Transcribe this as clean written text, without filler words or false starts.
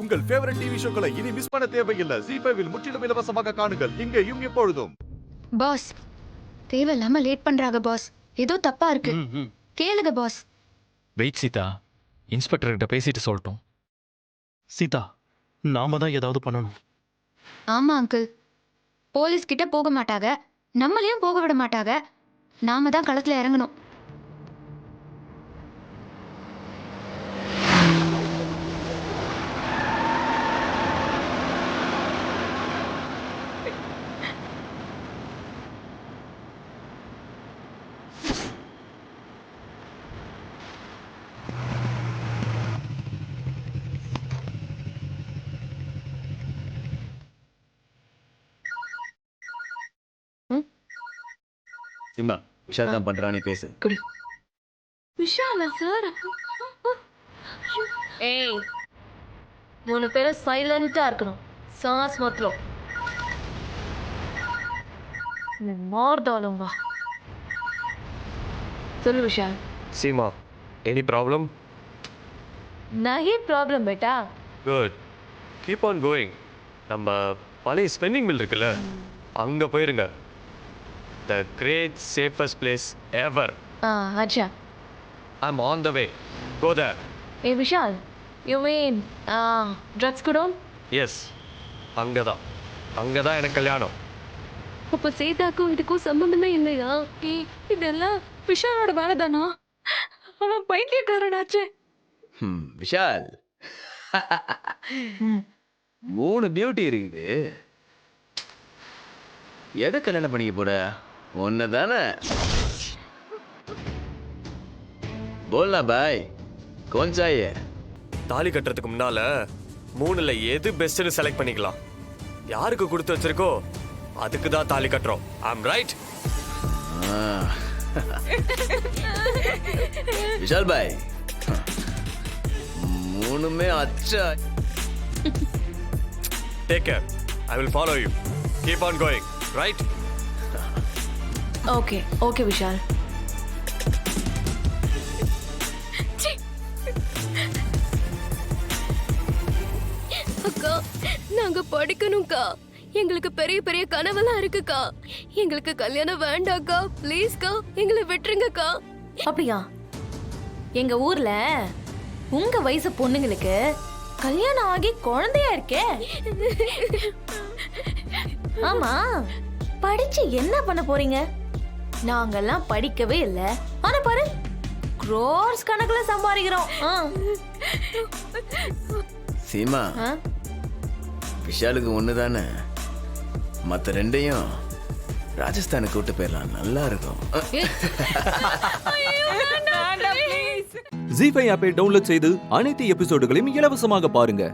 உங்கள் favourite TV ஷோக்களை இனி miss பண்ண தேவையில்லை. ஜீ5 முற்றிலும் இலவசமாக காணுங்கள், இங்கேயும் எப்பொழுதும். பாஸ், தேவையில்லாம லேட் பண்றாங்க பாஸ். ஏதோ தப்பா இருக்கு. கேளுங்க பாஸ். வெயிட் சீதா, இன்ஸ்பெக்டர் கிட்ட பேசிட்டு சொல்லட்டும். சீதா, நாம தான் ஏதாவது பண்ணணும். ஆமா அங்கிள், போலீஸ் கிட்ட போக மாட்டாங்க, நம்மளையும் போக விட மாட்டாங்க. நாம தான் களத்துல இறங்கணும். சிம்மா, விஷால் தான் பண்றானே, பேசு. விஷாலா சார்? ஏய், 3 பேரும் சைலண்டா இருக்கணும். சாஸ் மாத்திரம் மார்தாலுங்க. சொல்லு விஷால். Seema, any problem? नहीं प्रॉब्लम बेटा. Good. Keep on going. நம்ம பழைய ஸ்பென்னிங் மில் இருக்குல்ல, அங்கே போயிருங்க. The great safest place ever. अच्छा. I'm on the way. Go there. A Vishal, you mean drugs go down? Yes. அங்கே தான் எனக்கு கல்யாணம். அப்போ சீதாக்கும் இதுக்கும் சம்பந்தமே இல்லையா? இதெல்லாம் விஷாலோட வேலை தானா? அவன் பைத்தியக்காரனாச்சே. விஷால், 3 பியூட்டி இருக்குது. எதை கல்யாணம் பண்ணிக்க போற? ஒன்னு தானே. போல்னா பாய், கோன்சாயே. தாலி கட்டுறதுக்கு முன்னால 3ல் எது பெஸ்ட்னு செலக்ட் பண்ணிக்கலாம். யாருக்கு கொடுத்து வச்சிருக்கோ அதுக்கு தான் தாலி கட்டுறோம். I'm right. விஷால் பாய், 3மே அச்சா. Take care. I will follow you. Keep on going. Right? Okay okay Vishal. அக்கா, நாங்க படிக்கணும்க்கா. எங்களுக்கு பெரிய பெரிய கனவெல்லாம் இருக்குக்கா. எங்களுக்கு கல்யாணம் வேண்டாக்கா. ப்ளீஸ்க்கா, எங்களை விட்டுருங்கக்கா. அப்படியா? எங்க ஊர்ல உங்க வயசு பொண்ணுங்களுக்கு கல்யாணம் ஆகி குழந்தையா இருக்கே. ஆமா, படிச்சு என்ன பண்ண போறீங்க? நாங்கெல்லாம் படிக்கவே இல்ல, ஆனா பாரு க்ரோர்ஸ் கணக்குல சம்பாதிக்கிறோம். சீமா, விஷாலுக்கு ஒன்று தானே, மற்ற 2ஐயும் ராஜஸ்தானுக்கு கூட்டு போயிடலாம். நல்லா இருக்கும். ஜீ5 ஆப்பை டவுன்லோட் செய்து அனைத்து எபிசோடுகளையும் இலவசமாக பாருங்க.